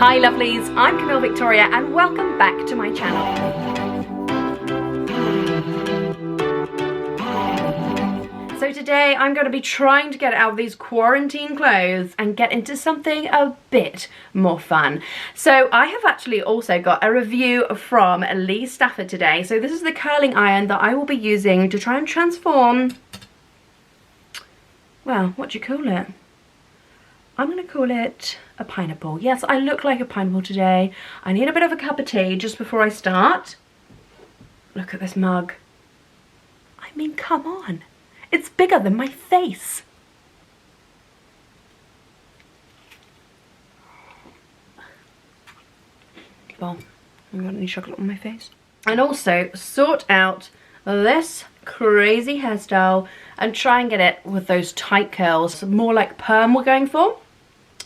Hi lovelies, I'm Camille Victoria and welcome back to my channel. So today I'm going to be trying to get out of these quarantine clothes and get into something a bit more fun. So I have actually also got a review from Lee Stafford today. So this is the curling iron that I will be using to try and transform, well, what do you call it? I'm going to call it a pineapple. Yes, I look like a pineapple today. I need a bit of a cup of tea just before I start. Look at this mug. I mean, come on. It's bigger than my face. Well, I've got any chocolate on my face. And also sort out this crazy hairstyle and try and get it with those tight curls. More like perm we're going for.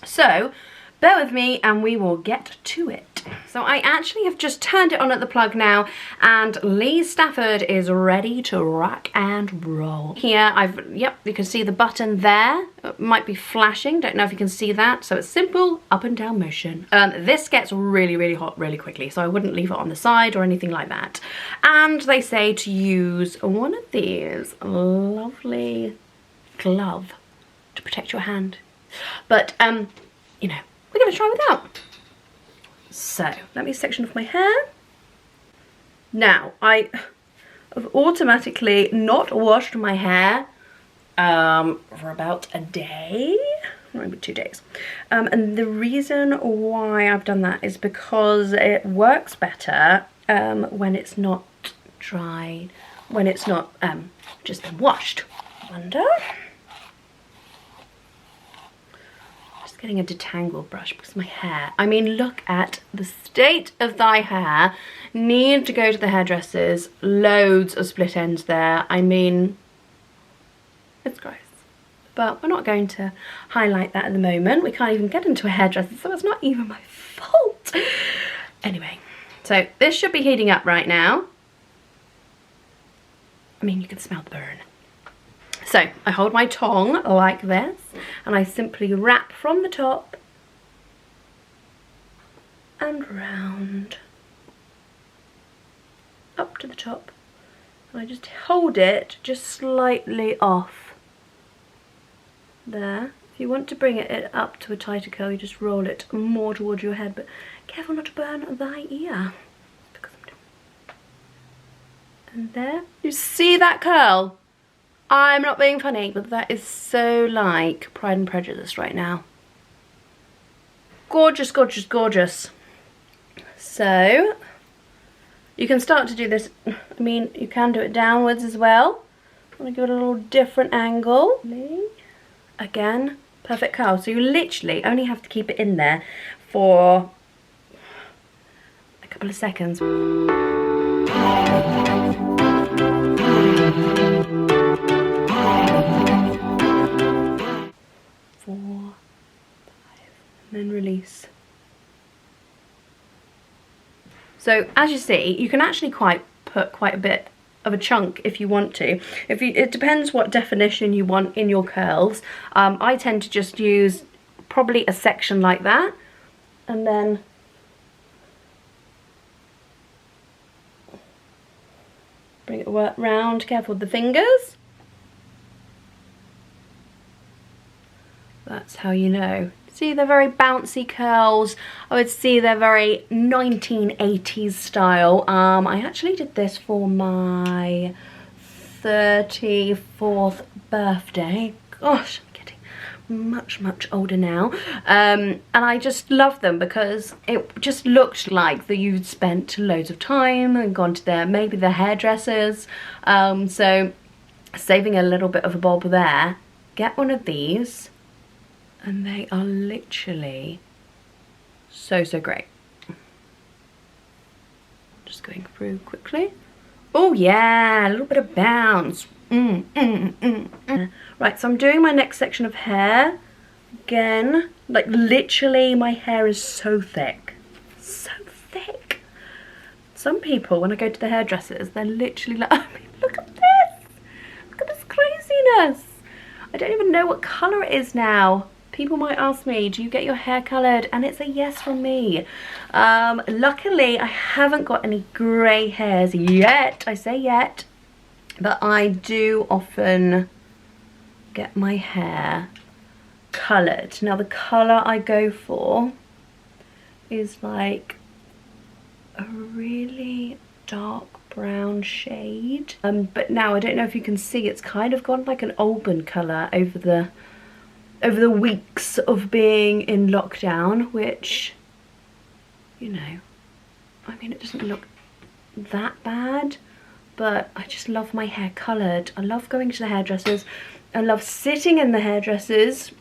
So, bear with me and we will get to it. So I actually have just turned it on at the plug now and Lee Stafford is ready to rock and roll. Here yep, you can see the button there. It might be flashing, don't know if you can see that. So it's simple up and down motion. This gets really hot really quickly, so I wouldn't leave it on the side or anything like that. And they say to use one of these lovely glove to protect your hand. But, you know, we're gonna try without. So, let me section off my hair. Now, I have automatically not washed my hair for about a day, maybe 2 days. And the reason why I've done that is because it works better when it's not dry, when it's not just been washed. Wonder? Getting a detangle brush because my hair, I mean, look at the state of thy hair. Need to go to the hairdressers. Loads of split ends there. I mean, it's gross, but we're not going to highlight that at the moment. We can't even get into a hairdresser, so it's not even my fault. Anyway, so this should be heating up right now. I mean, you can smell the burn. So I hold my tongue like this and I simply wrap from the top and round up to the top, and I just hold it just slightly off there. If you want to bring it up to a tighter curl, you just roll it more towards your head, but careful not to burn thy ear. Because I'm doing... And there, you see that curl? I'm not being funny, but that is so like Pride and Prejudice right now. Gorgeous, gorgeous, gorgeous. So, you can start to do this, I mean, you can do it downwards as well. I'm gonna give it a little different angle. Again, perfect curl. So you literally only have to keep it in there for a couple of seconds. 4, 5, and then release. So as you see, you can actually put quite a bit of a chunk if you want to. It depends what definition you want in your curls. I tend to just use probably a section like that, and then bring it round, careful with the fingers. That's how you know. See, they're very bouncy curls. I would see they're very 1980s style. I actually did this for my 34th birthday. Gosh, I'm getting much older now. And I just love them because it just looked like that you'd spent loads of time and gone to maybe the hairdressers. So saving a little bit of a bob there, get one of these. And they are literally so great. Just going through quickly. Oh yeah, a little bit of bounce. Right, so I'm doing my next section of hair. Again, like literally my hair is so thick. So thick. Some people, when I go to the hairdressers, they're literally like, I mean, look at this. Look at this craziness. I don't even know what colour it is now. People might ask me, do you get your hair coloured? And it's a yes from me. Luckily, I haven't got any grey hairs yet. I say yet. But I do often get my hair coloured. Now, the colour I go for is like a really dark brown shade. But now I don't know if you can see, it's kind of gone like an auburn colour over the weeks of being in lockdown, which, you know, I mean, it doesn't look that bad, but I just love my hair coloured. I love going to the hairdressers. I love sitting in the hairdressers.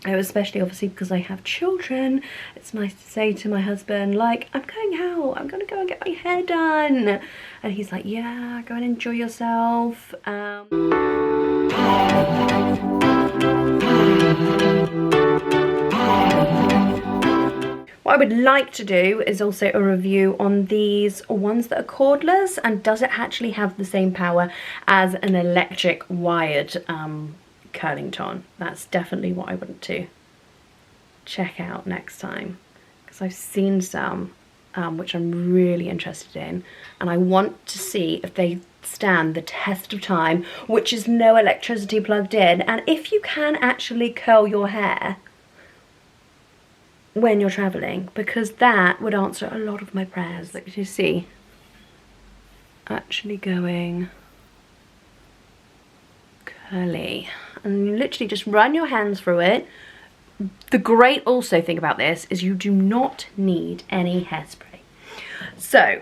Especially obviously because I have children, it's nice to say to my husband, like, I'm going out, I'm gonna go and get my hair done. And he's like, yeah, go and enjoy yourself. What I would like to do is also a review on these ones that are cordless, and does it actually have the same power as an electric wired curling ton. That's definitely what I want to check out next time, because I've seen some which I'm really interested in, and I want to see if they stand the test of time, which is no electricity plugged in, and if you can actually curl your hair when you're traveling, because that would answer a lot of my prayers. Like you see, actually going curly, and you literally just run your hands through it. The great also thing about this is you do not need any hairspray. So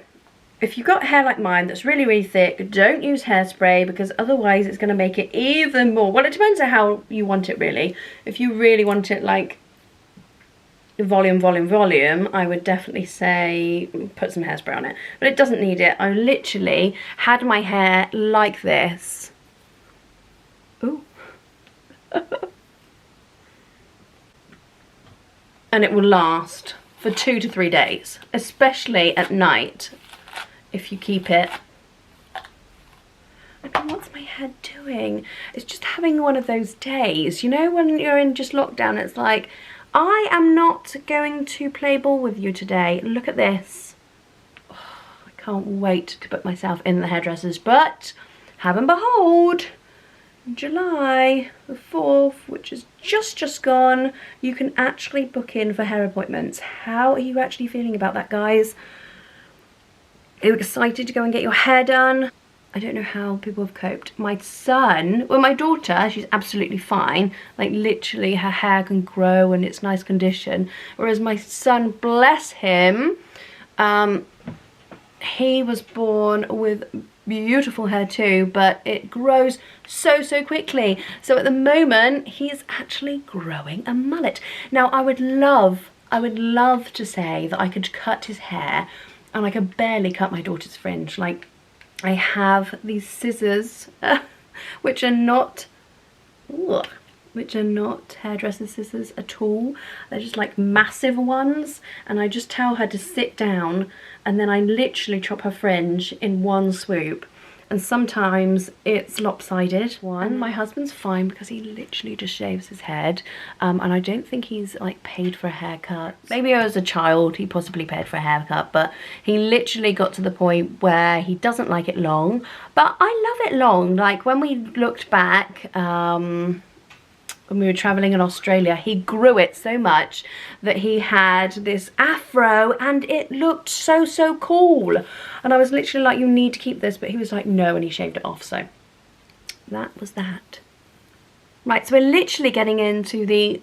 if you've got hair like mine that's really, really thick, don't use hairspray, because otherwise it's going to make it even more, well, it depends on how you want it really. If you really want it like volume, I would definitely say put some hairspray on it, but it doesn't need it. I literally had my hair like this. Ooh. And it will last for 2 to 3 days, especially at night if you keep it. I mean, what's my head doing? It's just having one of those days, you know, when you're in just lockdown, it's like, I am not going to play ball with you today. Look at this. Oh, I can't wait to put myself in the hairdressers, but have and behold, July the 4th, which is just gone, you can actually book in for hair appointments. How are you actually feeling about that, guys? Are you excited to go and get your hair done? I don't know how people have coped. My son, well, my daughter, she's absolutely fine. Like, literally her hair can grow and it's nice condition. Whereas my son, bless him, he was born with beautiful hair too, but it grows so quickly. So at the moment, he's actually growing a mullet. Now, I would love to say that I could cut his hair, and I could barely cut my daughter's fringe. Like, I have these scissors, which are not hairdresser scissors at all. They're just like massive ones, and I just tell her to sit down, and then I literally chop her fringe in one swoop. And sometimes it's lopsided. My husband's fine because he literally just shaves his head, and I don't think he's like paid for a haircut. Maybe as a child he possibly paid for a haircut, but he literally got to the point where he doesn't like it long. But I love it long. Like, when we looked back, when we were traveling in Australia, he grew it so much that he had this afro, and it looked so cool. And I was literally like, you need to keep this, but he was like, no, and he shaved it off. So that was that. Right, so we're literally getting into the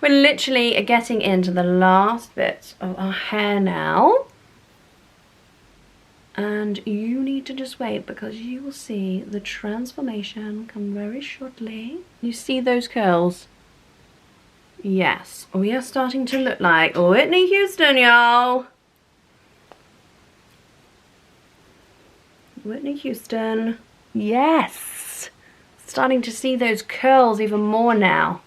we're literally getting into the last bits of our hair now. And you need to just wait, because you will see the transformation come very shortly. You see those curls? Yes, we are starting to look like Whitney Houston, y'all. Whitney Houston. Yes! Starting to see those curls even more now.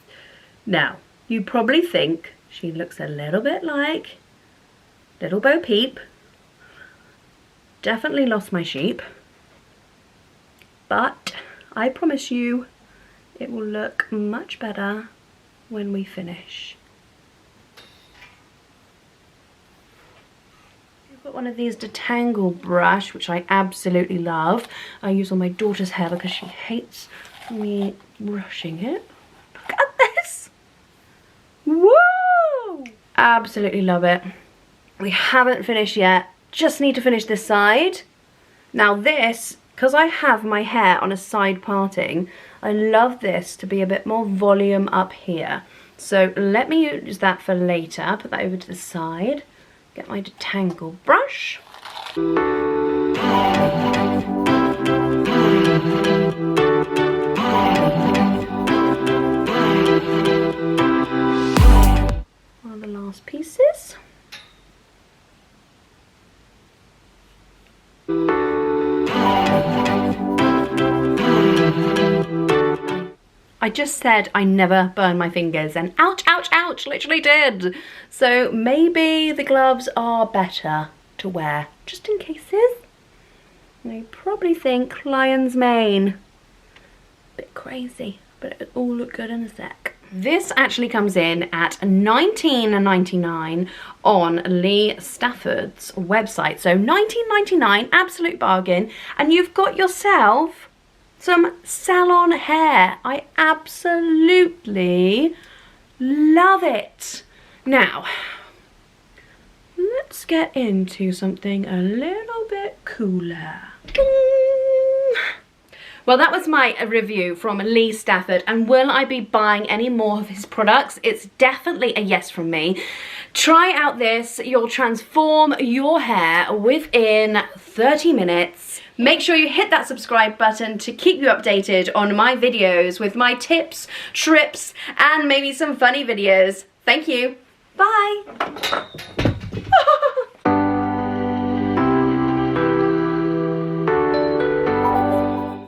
Now, you probably think she looks a little bit like Little Bo Peep. Definitely lost my sheep, but I promise you it will look much better when we finish. I've got one of these detangle brush, which I absolutely love. I use on my daughter's hair because she hates me brushing it. Look at this! Woo! Absolutely love it. We haven't finished yet. Just need to finish this side. Now this, because I have my hair on a side parting, I love this to be a bit more volume up here. So let me use that for later. Put that over to the side. Get my detangle brush. One of the last pieces. I just said I never burn my fingers and ouch, ouch, ouch, literally did. So maybe the gloves are better to wear, just in cases. I probably think lion's mane. Bit crazy, but it'll all look good in a sec. This actually comes in at $19.99 on Lee Stafford's website. So $19.99, absolute bargain, and you've got yourself some salon hair. I absolutely love it. Now, let's get into something a little bit cooler. Well, that was my review from Lee Stafford, and will I be buying any more of his products? It's definitely a yes from me. Try out this, you'll transform your hair within 30 minutes. Make sure you hit that subscribe button to keep you updated on my videos with my tips, trips, and maybe some funny videos. Thank you. Bye.